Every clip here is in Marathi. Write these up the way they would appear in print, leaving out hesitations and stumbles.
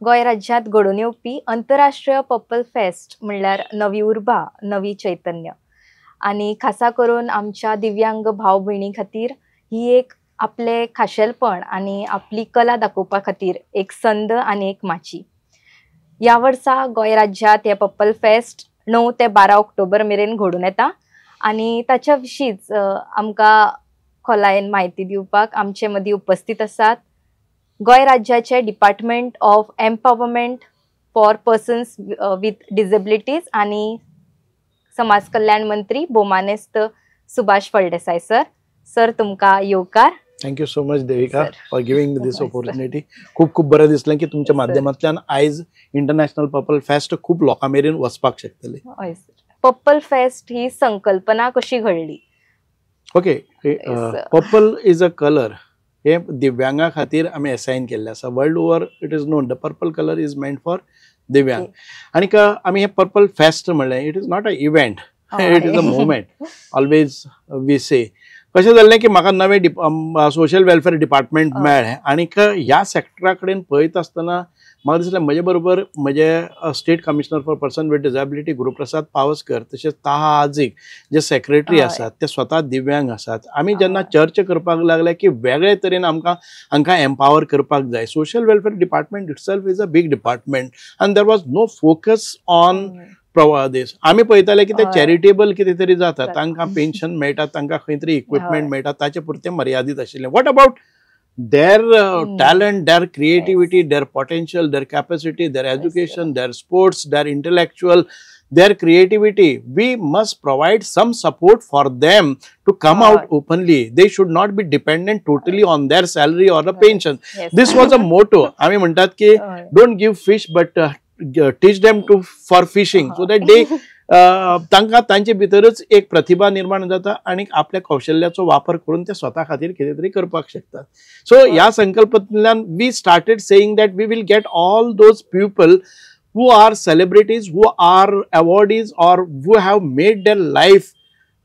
गोय राज्यात घडून येवपी आंतरराष्ट्रीय पर्पल फेस्ट म्हणल्यार नवी उर्बा नवी चैतन्य आणि खासा करून आमच्या दिव्यांग भाव भयणी खातीर ही एक आपले खाशेलपण आणि आपली कला दाखोवपा खातीर एक संद आणि एक माची. या वर्सा गोय राज्यात हे पर्पल फेस्ट 9 ते 12 ऑक्टोबर मेरेन घडून येता आणि ताच्या विशींच आमकां खोलायेन म्हायती दिवपाक आमचे मदीं उपस्थित आसात गोय राज्याचे department of empowerment for persons with disabilities आणि समाज कल्याण मंत्री भोमानेस्त सुभाष फळदेसाय सर. सर तुमकां येवकार. Thank you so much Devika for giving this opportunity. खूप खूप बरं दिसलें की तुमच्या माध्यमांतल्यान आयज इंटरनॅशनल पर्पल फेस्ट खूप लोकां मेरेन वचपाक शकतली. हय सर. पर्पल फेस्ट ही संकल्पना कशी घडली? Okay, purple is a colour. हे दिव्यांगा खातीर आमी असायन केल्ले आसा. World over it is known the purple colour is meant for divyang. आणि आमी हे पर्पल फेस्ट म्हणलें it is not a event, it is a movement. Always we say कशें जाल्लें की म्हाका नवें सोशल वेलफेअर डिपार्टमेंट मेळ्ळें आणि ह्या सेक्टरा कडेन पळयत आसतना म्हाका दिसलें म्हजे बरोबर म्हजे state commissioner for person with disability Guruprasad Pawaskar तशेंच ताहा हाजीक जे सेक्रेटरी आसात ते स्वता दिव्यांग आसात. आमी जेन्ना चर्च करपाक लागले की वेगळे तरेन हांकां एम्पावर करपाक जाय. Social welfare department itself is a big department and there was no focus on प्रवादेश. आम्ही पळयताले की ते चॅरिटेबल कितें तरी जाता, तांकां पेन्शन मेळटा, तांकां खंय तरी इक्विपमेंट मेळटा, ताचे पुरते मर्यादीत आशिल्लें. What about their talent, their creativity, their potential, their capacity, their education, their sports, their intellectual, their creativity? We must provide some support for them to come out openly. They should not be dependent totally on their salary or a pension. This was a motto. आम्ही म्हणतात की don't give fish but teach them for fishing so that they तांकां तांचे भितरच एक प्रतिभा निर्माण जाता आणि आपल्या कौशल्याचो वापर करून ते स्वता खातीर कितें तरी करपाक शकतात. सो ह्या संकल्पनेंतल्यान we started saying that we will get all those people who are celebrities, who are awardees or who have made their life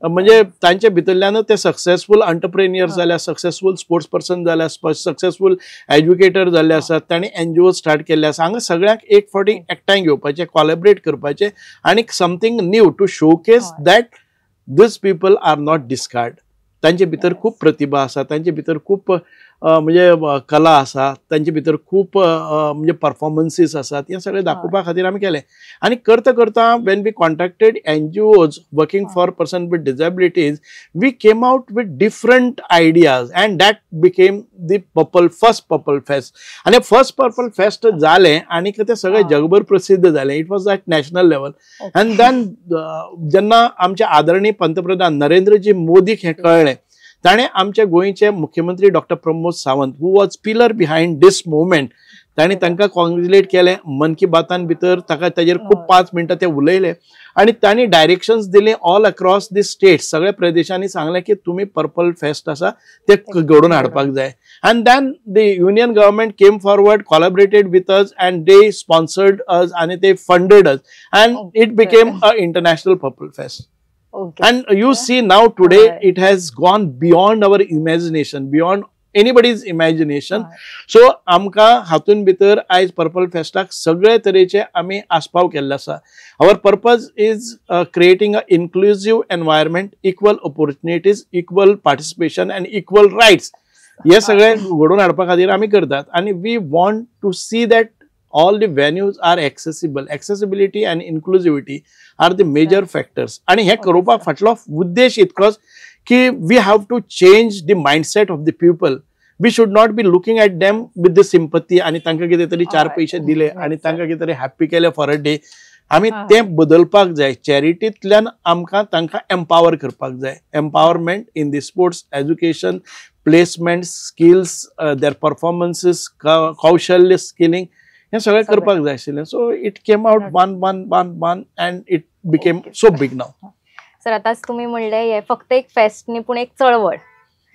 म्हणजे तांचे भितरल्यान ते सक्सेसफुल एंटरप्रेन्युअर जाल्या, सक्सेसफुल स्पोर्ट्स पर्सन जाल्या, सक्सेसफुल एज्युकेटर जाल्ले आसात, तांणी एनजीओ स्टार्ट केल्ले आसा. हांगा सगळ्यांक एक फावटी एकठांय घेवपाचे, कोलॅबरेट करपाचे आणि something new to showcase that this people are not discard. तांचे भितर खूप प्रतिभा आसा, तांचे भितर खूप म्हणजे कला आसा, तांचे भितर खूप म्हणजे परफॉर्मन्सीस आसात. हे सगळे दाखोवपा खातीर आमी केलें. आणि करता करता when we contacted NGOs working for person with disabilities we came out with different ideas and that became the first purple fest. आणि फर्स्ट पर्पल फेस्ट जालें आणि ते सगळे जगभर प्रसिद्ध जालें. It was at national level. And then जेन्ना आमचे आदरणीय पंतप्रधान नरेंद्रजी मोदीक हें कळ्ळें, ताणे आमच्या गोंयचे मुख्यमंत्री doctor Pramod Sawant who was pillar behind this movement, ताणी तांकां कॉंग्रेच्युलेट केलें. मन की बातान भितर ताजेर खूप 5 मिनटां ते उलयले आणि तांणी डायरेक्शन्स दिले ऑल अक्रॉस दी स्टेट. सगळ्या प्रदेशांनी सांगलें की तुमी पर्पल फेस्ट आसा ते घडोवन हाडपाक जाय. And then the union government came forward, collaborated with us and they sponsored us आणि ते funded us and it became a international purple fest. And you see now today it has gone beyond our imagination, beyond anybody's imagination. So आमकां हातून भितर आयज पर्पल फेस्टाक सगळे तरेचे आमी आस्पाव केल्ले आसा. Our purpose is creating an inclusive environment, equal opportunities, equal participation and equal rights. हे सगळे घडोवन हाडपा खातीर आमी करतात आणि we want to see that all the venues are accessible. Accessibility and inclusivity are the major factors. आणि हे करपाक फाटलो उद्देश इतकोच की we have to change the mindset of the people. We should not be looking at them with the sympathy आणि तांकां कितें तरी 4 पैसे दिले आणि तांकां कितें तरी हॅप्पी केले फॉर अ डे. आमी तें बदलपाक जाय. चॅरिटींतल्यान आमकां तांकां एम्पावर करपाक जाय. Empowerment in the sports, education, placement, skills, their performances, कौशल्य स्किलिंग हे सगळें करपाक जाय आशिल्लें. So it came out one and it became so big नाव. सर आतांच तुमी म्हणलें हे फक्त एक फेस्ट न्ही पूण एक चळवळ.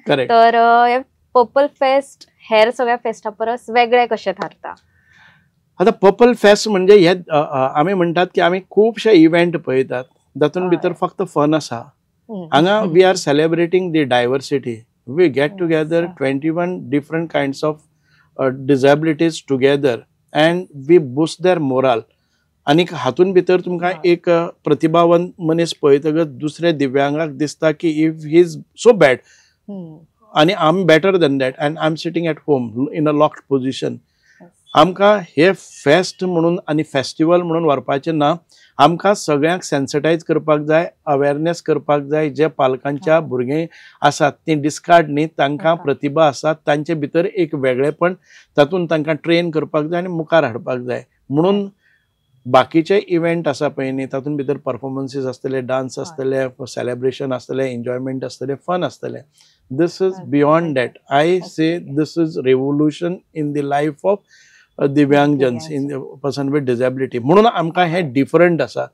करेक्ट. तर हे पर्पल फेस्ट हेर सगळ्या फेस्टा परस वेगळे कशें थारता? आता पर्पल फेस्ट म्हणजे हे आमी म्हणटात की आमी खुबशे इव्हेंट पळयतात, तातूंत भितर फक्त फन आसा. हांगा we are celebrating the diversity. We get together 21 different kinds of disabilities together and we boost their morale. आणि हातून भितर तुमकां एक प्रतिभावंत मनीस पळयतकच दुसऱ्या दिव्यांगाक दिसता की if he is so bad आणि I am better than that and I am sitting at home in a locked position. आमकां हे फेस्ट म्हणून आनी फेस्टिवल म्हणून व्हरपाचें ना. आमकां सगळ्यांक सेन्सिटायज करपाक जाय, अवेअरनेस करपाक जाय. जे पालकांच्या भुरगे आसात ती डिस्कार्ड न्ही, तांकां प्रतिभा आसात, तांचे भितर एक वेगळेपण तातूंत तांकां ट्रेन करपाक जाय आनी मुखार हाडपाक जाय. म्हणून बाकीचे इव्हेंट आसा पळय न्ही, तातूंत भितर परफॉर्मन्सीस आसतले, डान्स आसतले, सेलिब्रेशन आसतले, एन्जॉयमेंट आसतले, फन आसतले. This is beyond that. I say this is revolution in the life of दिव्यांगजन्स, इन पर्सन विथ डिसेबिलिटी. म्हणून आमकां हे डिफरंट आसा.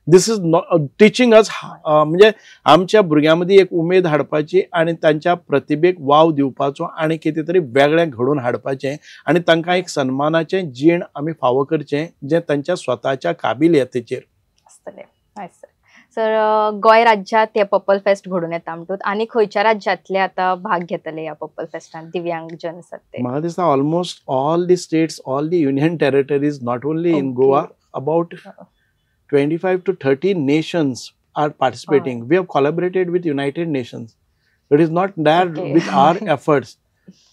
This is not teaching us, म्हणजे आमच्या भुरग्यां मदीं एक उमेद हाडपाची आनी तांच्या प्रतिभेक वाव दिवपाचो आनी कितें तरी वेगळें घडोवन हाडपाचें आनी तांकां एक सन्मानाचें जीण आमी फावो करचें जें तांच्या स्वताच्या काबिलियतेचेर आसतलें. सर, गोंय राज्यांत हे पर्पल फेस्ट घडून येता म्हणटून आनी खंयच्या राज्यांतले आतां भाग घेतले ह्या पर्पल फेस्टांत दिव्यांगजन आसात ते? म्हाका दिसता almost all the states, all the union territories, not only in Goa, about 25 to 30 nations are participating. We have collaborated with United Nations. It is not that with our efforts.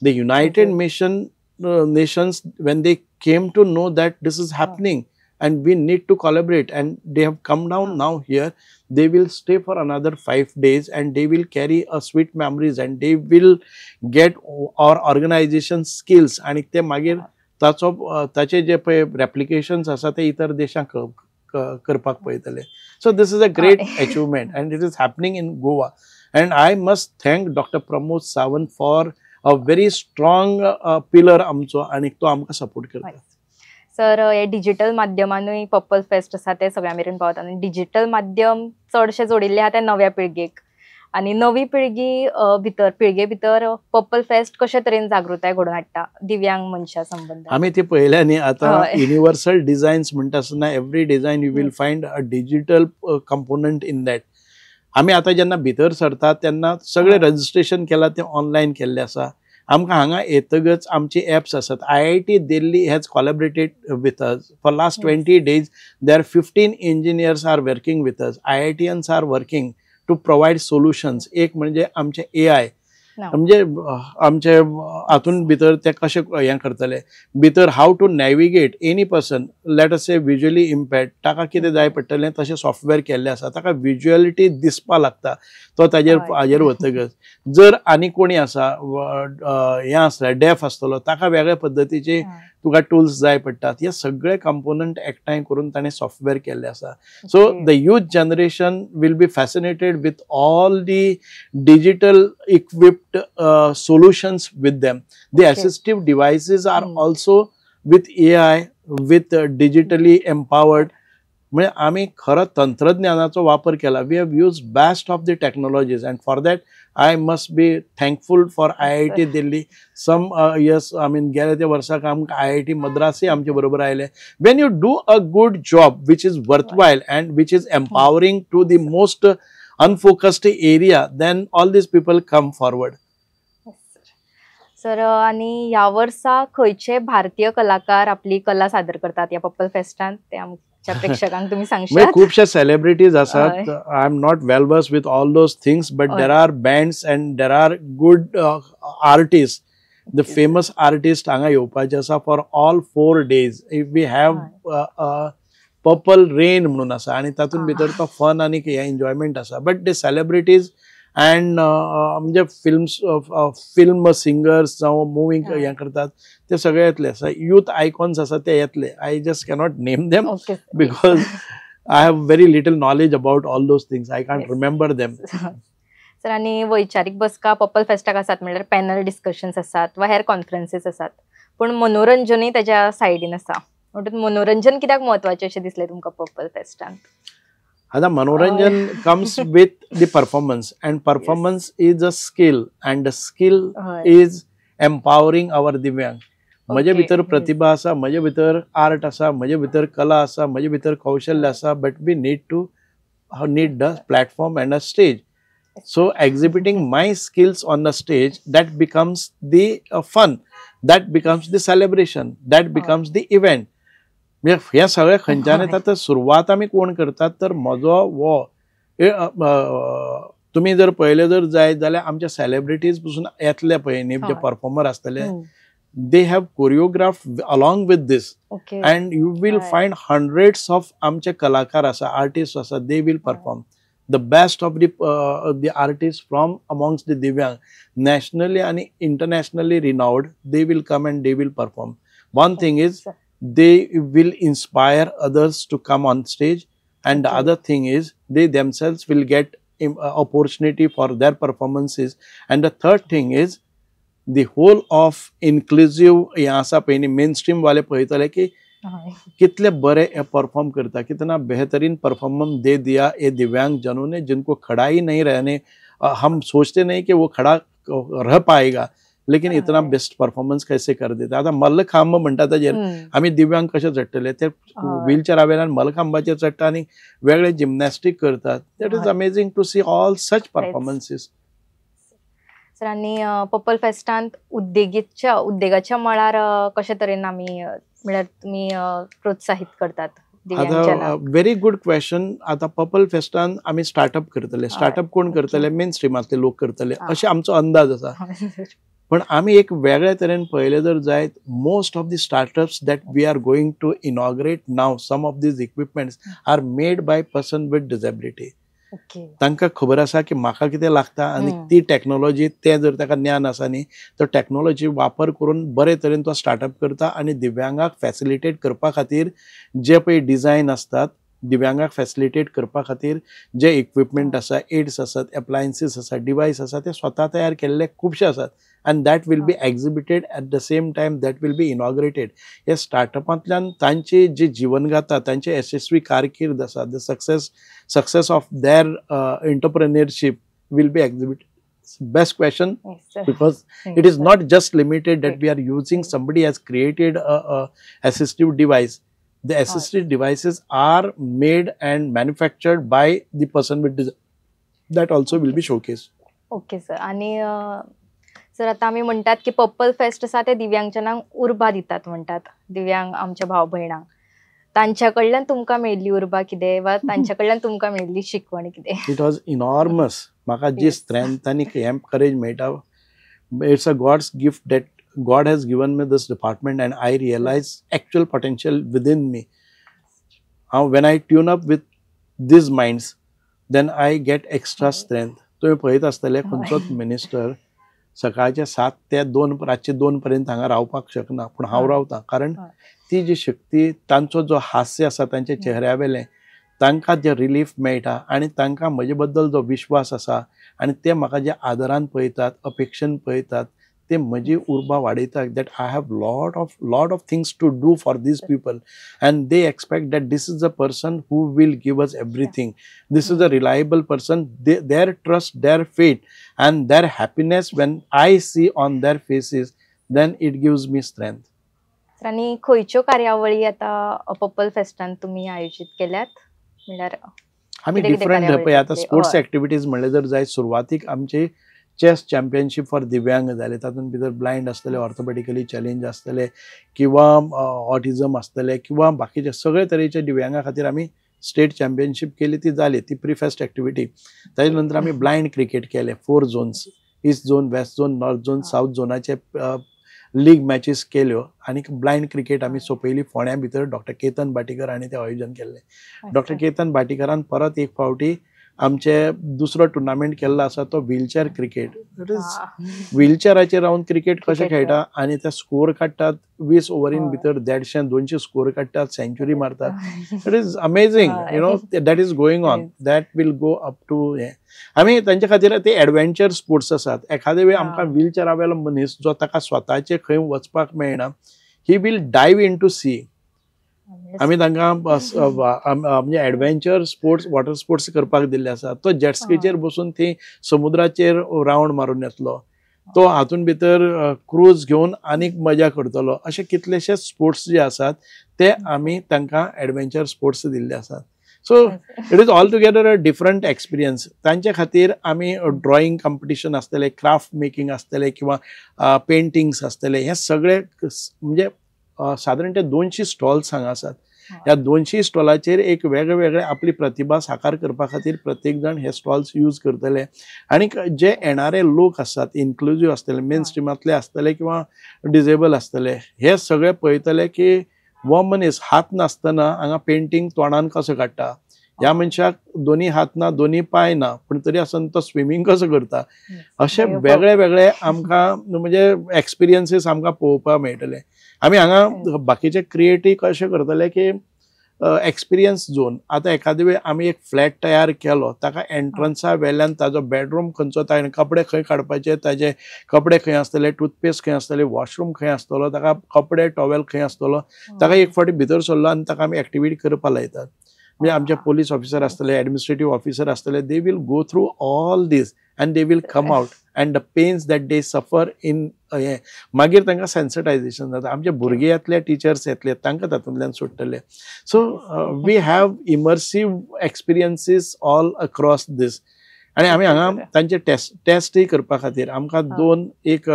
The United Nations, when they came to know that this is happening and we need to collaborate, and they have come down now here, they will stay for another 5 days and they will carry a sweet memories and they will get our organization skills आणि ते मागीर ताचे जे पळय रेप्लिकेशन्स आसा ते इतर देशांक करपाक पळयतले. So this is a great achievement and it is happening in Goa. And I must thank doctor Pramod Sawant for a very strong pillar आमचो आणि तो आमकां सपोर्ट करता. सर, हे डिजिटल माध्यमांनूय पर्पल फेस्ट आसा ते सगळ्या मेरेन पावता आनी डिजिटल माध्यम चडशे जोडिल्ले आहा ते नव्या पिळगेक आनी नवी पिळगे भितर पर्पल फेस्ट कशे तरेन जागृताय घडोवन हाडटा दिव्यांग मनशा संबंद? आमी ते पळयल्या न्ही. आतां युनिवर्सल डिझायन्स म्हणटा आसतना every design you will find a digital component in that. आमी आतां जेन्ना भितर सरतात तेन्ना सगळें रजिस्ट्रेशन केलां तें ऑनलायन केल्लें आसा. आमकां हांगा येतकच आमची एप्स आसात. IIT Delhi has collaborated with us for last 20 days. There 15 engineers are working with us. IITians are working to provide solutions. एक म्हणजे आमचे AI, म्हणजे आमचे हातून भितर ते कशें हें करतले भितर how to navigate any person, let us say visually impaired, ताका कितें जाय पडटलें तशें सॉफ्टवेअर केल्लें आसा. ताका विज्युअलिटी दिसपा लागता तो हाजेर वतकच. जर आनी कोणी आसा हें आसलें डेफ आसतलो ताका वेगळ्या पद्दतीचे तुका टूल्स जाय पडटात. हे सगळे कंपोनंट एकठांय करून ताणें सॉफ्टवेअर केल्लें आसा. So the youth generation will be fascinated with all the digital equipped solutions with them. The assistive devices are also with AI, with digitally empowered. म्हणजे आम्ही खरं तंत्रज्ञानाचा वापर केला. We have use best of the technologies and for that I must be thankful for IIT Delhi. Some yes I mean गेल्या त्या वर्साक आमकां IIT मद्रासय आमचे बरोबर आयले. When you do a good job which is worthwhile and which is empowering to the most unfocused area, then all these people come forward. Sir, आणि ह्या वर्सा खंयचे भारतीय कलाकार आपली कला सादर करतात या पर्पल फेस्टांत ते आमच्या प्रेक्षकांक तुम्ही सांगशात? खूपशे सेलिब्रिटीज आसात. I am not well versed with all those things, but there are bands and there are good artist. The famous artist हांगा येवपाचे आसा for all 4 days. If we have purple rain म्हणून आसा आनी तातूंत भितर तो फन आनी एन्जॉयमेंट आसा. बट द सेलिब्रिटीज अँड म्हणजे फिल्म सिंगर्स जावं मुवी हें करतात ते सगळे येतले. यूथ आयकॉन्स आसा ते येतले. I just cannot name them because I have very little knowledge about all those things. I can't remember them. Sir, आणि वैचारीक बसका पर्पल फेस्टाक आसात म्हणल्यार पॅनल डिस्कशन्स आसात वा हेर कॉन्फरन्सीस आसात, पूण मनोरंजनूय ताच्या सायडीन आसा. म्हणून मनोरंजन कित्याक महत्वाचें अशें दिसलें तुमकां पर्पल फेस्टांत? आता मनोरंजन comes with the performance and performance is a skill and the skill is empowering our divyang. म्हजे भितर प्रतिभा आसा, म्हजे भितर आर्ट आसा, म्हजे भितर कला आसा, म्हजे भितर कौशल्य आसा, but we need the platform and a stage. So exhibiting my skills on the stage, that becomes the fun, that becomes the celebration, that becomes the event. म्हणजे ह्या सगळ्या खंयच्यान येता तर सुरवात आमी कोण करतात तर म्हजो वो तुम्ही जर पळयले जर जायत जाल्यार आमच्या सेलिब्रिटीज पसून येतले पळय न्ही जे परफॉर्मर आसतले, they have choreographed along with this. Okay. And you will find hundreds of amche kalakar asa, artists asa, they will perform the best of the artists from amongst the Divyang, nationally and internationally renowned. They will come and they will perform. One thing is they will inspire others to come on stage, and the other thing is they themselves will get opportunity for their performances. And the third thing is the whole of inclusive हें आसा पळय न्ही मेनस्ट्रीम वाले पळयतले की कितले बरे परफॉर्म करता, कितना बेहतरीन परफॉर्मेंस दे दिया ये दिव्यांग जनों ने, जिनको खड़ा ही नहीं रहने, हम सोचते नहीं कि वो खड़ा रह पाएगा, लेकिन इतना बेस्ट परफॉर्मन्स कैसे कर देता. आता मल्लखांब म्हणटा ताजेर आमी दिव्यांग कशे चडटले, ते व्हीलचेरा वयल्यान मल्लखांबाचेर चडटा आनी वेगळे जिमनॅस्टीक करतात. That is amazing to see all such performances. Sir, आणि पर्पल फेस्टांत उद्देगाच्या मळार कशे तरेन आमी म्हळ्यार तुमी प्रोत्साहित करतात दिव्यांगांना? Very good question. आता पर्पल फेस्टान आमी स्टार्टअप करतले. स्टार्टअप कोण करतले? मेन स्ट्रीमातले लोक करतले अशे आमचो अंदाज आसा. पण आमी एक वेगळ्या तरेन पळयले जर जायत, most of the startups that we are going to inaugurate now, some of these equipments are made by person with disability. तांकां खबर आसा की म्हाका कितें लागता आनी ती टॅक्नॉलॉजी, ते जर ताका ज्ञान आसा न्ही, तो टॅक्नॉलॉजी वापर करून बरे तरेन तो स्टार्टअप करता आनी दिव्यांगाक फॅसिलिटेट करपा खातीर जे पळय डिझायन आसतात, दिव्यांगाक फॅसिलिटेट करपा खातीर जे इक्विपमेंट आसा, एड्स आसात, एप्लायन्सीस आसा, डिवायस आसा, ते स्वता तयार केल्ले खुबशे आसात. and that will be exhibited at the same time, that will be inaugurated. या स्टार्टअपांतल्यान तांची जी जीवनगाथा, तांचे यशस्वी कारकीर्द आसा, the success of their entrepreneurship will be exhibited. Best question. Yes, because it is not just limited that we are using, somebody has created a assistive device. The assistive devices are made and manufactured by the person with design. That also will be showcased. Okay sir. आणि सर, आता आम्ही म्हणतात की पर्पल फेस्ट आसा ते दिव्यांगजनांक उर्बा दितात म्हणतात, दिव्यांग आमच्या भाव भयणांक. तांच्या कडल्यान तुमकां मेळिल्ली उर्बा कितें, वा तांच्या कडल्यान तुमकां मेळिल्ली शिकवण कितें? It was enormous. म्हाका जी स्ट्रेंथ आनी करेज मेळटा, it's a God's gift that God has given me this department, and I realize actual potential within me. When I tune up with these minds, then I get extra strength. तुम्ही पळयत आसतले खंयचोच मिनिस्टर सकाळचे 7 ते 2 रातचे 2 पर्यंत हांगा रावपाक शकना, पूण हांव रावतां. कारण ती जी शक्ती, तांचो जो हास्य आसा तांच्या चेहऱ्या वेलें, तांकां जे रिलीफ मेळटा आनी तांकां म्हजे बद्दल जो विश्वास आसा आनी ते म्हाका जे आदरान पळयतात, अपेक्षेन पळयतात, ते म्हजी उर्बा वाडयतात. That I have lot of things to do for these people, and they expect that this is a person who will give us everything. This is a reliable person. Their trust, their faith and their happiness, when I see on their faces, then it gives me strength. आणि खंयच्यो कार्यावळी आता पर्पल फेस्टान तुम्ही आयोजित केल्यात? म्हळ्यार आम्ही डिफरंट पळय, आता स्पोर्ट्स ऍक्टिव्हिटीज म्हणले जर जाय, सुरवातीक आमचे चेस चॅम्पियनशीप फॉर दिव्यांग जाले. तातूंत भितर ब्लायंड आसतले, ऑर्थोपेडिकली चॅलेंज आसतले, किंवा ऑटिझम आसतले, किंवा बाकीचे सगळे तरेचे दिव्यांगा खातीर आमी स्टेट चॅम्पियनशीप केली. ती जाली, ती प्रिफेस्ट ऍक्टिव्हिटी. ताजे नंतर आमी ब्लायंड क्रिकेट केले, 4 zones, east zone, west zone, north zone, south झोनाचे लीग मॅचीस केल्यो. आनी ब्लायंड क्रिकेट आमी सोंपयली फोंड्या भितर. डॉक्टर केतन भाटीकर हांणी तें आयोजन केल्लें. डॉक्टर केतन भाटीकरान परत एक फावटी आमचे दुसरो टुर्नामेंट केल्लो आसा, तो व्हीलचेअर क्रिकेट. इट इज व्हीलचेअराचेर रावन क्रिकेट कशें खेळटा आनी ते स्कोर काडटात. 20 ओव्हरीन भितर 150-200 स्कोर काडटात, सेंच्युरी मारतात. It is amazing, you know, that is going on. That will go up to हे. आमी तांचे खातीर ते एडव्हेंचर स्पोर्ट्स आसात. एखादे वेळ आमकां व्हीलचेअरा वेलो मनीस जो ताका स्वताचे खंय वचपाक मेळना, he will dive into sea. आमी तांकां म्हणजे एडव्हेंचर स्पोर्ट्स, वॉटर स्पोर्ट्स करपाक दिल्ले आसा. तो जेटस्कीचेर बसून थंय समुद्राचेर रावंड मारून येतलो, तो हातून भितर क्रूज घेवन आनीक मजा करतलो. अशे कितलेशेच स्पोर्ट्स जे आसात ते आमी तांकां एडव्हेंचर स्पोर्ट्स दिल्ले आसात. So it is all together a different experience. तांचे खातीर आमी ड्रॉइंग कॉम्पिटिशन आसतले, क्राफ्ट मेकिंग आसतले किंवा पेंटिंग्स आसतले, हे सगळे म्हणजे साधारण ते 200 स्टॉल्स हांगा आसात. ह्या 200 स्टॉलाचेर एक वेगळे वेगळे आपली प्रतिभा साकार करपा खातीर प्रत्येक जण हे स्टॉल्स यूज करतले. आणि जे येणारे लोक आसतात, इन्क्लुझिव्ह आसतले, मेन स्ट्रिमांतले आसतले किंवा डिजेबल आसतले, हे सगळे पळयतले की हो मनीस हात नासतना हांगा पेंटिंग तोंडान कसो काडटा, ह्या मनशाक दोन्ही हात ना, दोन्ही पाय ना, पण तरी आसन तो स्विमींग कसो करता. अशे वेगळे वेगळे आमकां म्हणजे एक्सपिरियन्सीस आमकां पळोवपाक मेळटले. आमी हांगा बाकीचे क्रिएटीव कशें करतले की एक्सपिरियन्स झोन. आतां एखादे वेळ आमी एक फ्लॅट तयार केलो, ताका एंट्रन्सा वेल्यान ताजो बेडरूम खंयचो, ताणें कपडे खंय काडपाचे, ताजे कपडे खंय आसतले, टूथपेस्ट खंय आसतले, वॉशरूम खंय आसतलो, ताका कपडे टॉवेल खंय आसतलो, ताका एक फावटी भितर सरलो आनी ताका आमी एक्टिविटी करपा लायतात. म्हणजे आमचे पोलीस ऑफिसर आसतले, एडमिनिस्ट्रेटिव्ह ऑफिसर आसतले, they will go through all these and they will come out and the pains that they suffer in हे मागीर तांकां सेन्सिटायझेशन जाता. आमचे भुरगे येतले, टिचर्स येतले, तांकां तातूंतल्यान सुट्टले. So we have immersive experiences all across these. आनी आमी हांगा तांचे टेस्टय करपा खातीर आमकां 2 एक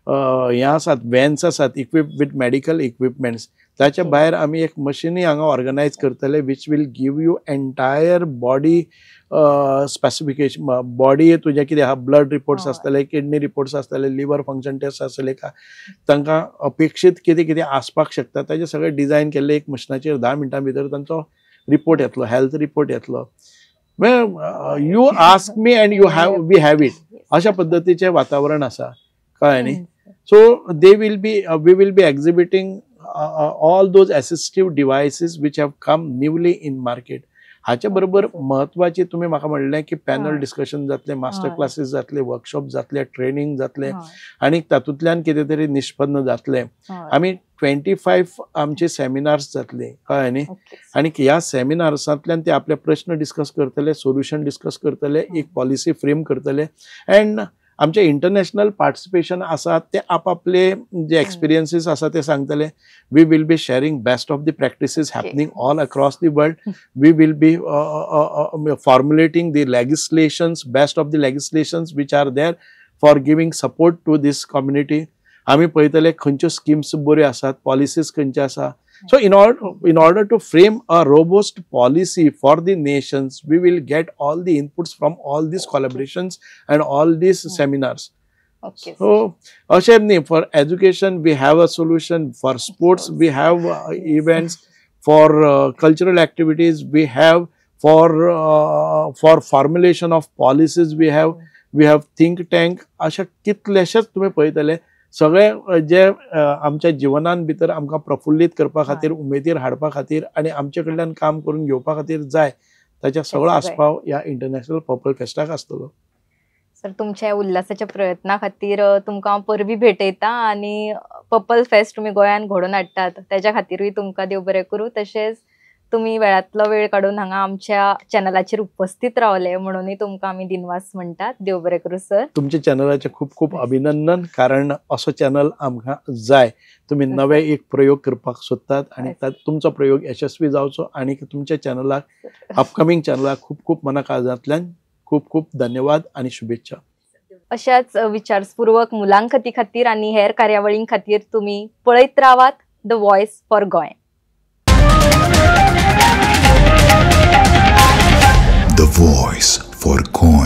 हे आसात, व्हॅन्स आसात इक्विप विथ मेडिकल इक्विपमेंट्स. ताच्या भायर आमी एक मशिनूय हांगा ऑर्गनायज करतले which will give you entire body specification. Body तुजे कितें आहा, ब्लड रिपोर्ट्स आसतले, किडनी रिपोर्ट्स आसतले, लिव्हर फंक्शन टेस्ट आसतले, तांकां अपेक्षीत कितें कितें आसपाक शकता ताचे सगळे डिझायन केल्ले एक मशिनाचेर 10 मिनटां भितर तांचो रिपोर्ट येतलो, हेल्थ रिपोर्ट येतलो. You ask me and we have it, अशा पद्दतीचें वातावरण आसा, कळ्ळें न्ही. So we will be exhibiting all those assistive devices which have come newly in market. हाचे बरोबर महत्वाची तुम्ही म्हाका म्हणलें की पॅनल डिस्कशन जातले, मास्टर क्लासेस जातले, वर्कशॉप जातले, ट्रेनिंग जातले, आणि तातूंतल्यान कितें तरी निष्पन्न जातले. आमी 25 आमचे सेमिनार्स जातले, कळ्ळें न्ही. आनी ह्या सेमिनार्सांतल्यान ते आपले प्रश्न डिस्कस करतले, सोल्युशन डिस्कस करतले, एक पॉलिसी फ्रेम करतले. अँड आमचे इंटरनॅशनल पार्टिसिपेशन आसा ते आपापले जे एक्सपिरियन्सीस आसा ते सांगतले. We will be sharing best of the practices happening all across the world. We will be formulating the legislations, best of the legislations which are there for giving support to these community. आमी पळयतले खंयच्यो स्किम्स बऱ्यो आसात, पॉलिसीज खंयच्यो आसा. So in order to frame a robust policy for the nations, we will get all the inputs from all these collaborations and all these seminars. Okay. So Ashebni, for education we have a solution, for sports we have events, for cultural activities we have, for formulation of policies we have think tank. अशा कितलेशेच तुम्ही पळयतले सगळे जे आमच्या जिवनान भितर आमकां प्रफुल्लीत करपा खातीर, उमेदीर हाडपा खातीर आनी आमचे कडल्यान काम करून घेवपा खातीर जाय, ताच्या सगळो आस्पाव ह्या इंटरनॅशनल पर्पल फेस्टाक आसतलो. सर, तुमच्या उल्हासाच्या प्रयत्ना खातीर तुमकां परबी भेटयता आनी पर्पल फेस्ट तुम्ही गोंयान घडोवन हाडटात त्याच्या खातीरूय तुमकां देव बरें करूं. तशेंच तुम्ही वेळांतलो वेळ काडून हांगा आमच्या चॅनलाचेर उपस्थित रावले म्हणूनय तुमकां आमी दिनवास म्हणटात. देव बरें करूं सर. तुमच्या चॅनलाचे खूप खूप अभिनंदन, कारण असो चॅनल आमकां जाय. तुम्ही नवे एक प्रयोग करपाक सोदतात आनी तुमचो प्रयोग यशस्वी जावचो, आनी तुमच्या चॅनलाक, अपकमिंग चॅनलाक खूप खूप मनाकाळजांतल्यान खूप खूप धन्यवाद आणि शुभेच्छा. अशाच विचारपूर्वक मुलांखती खातीर आनी हेर कार्यावळीं खातीर तुम्ही पळयत रावात the voice for Goa. The Voice for Goy.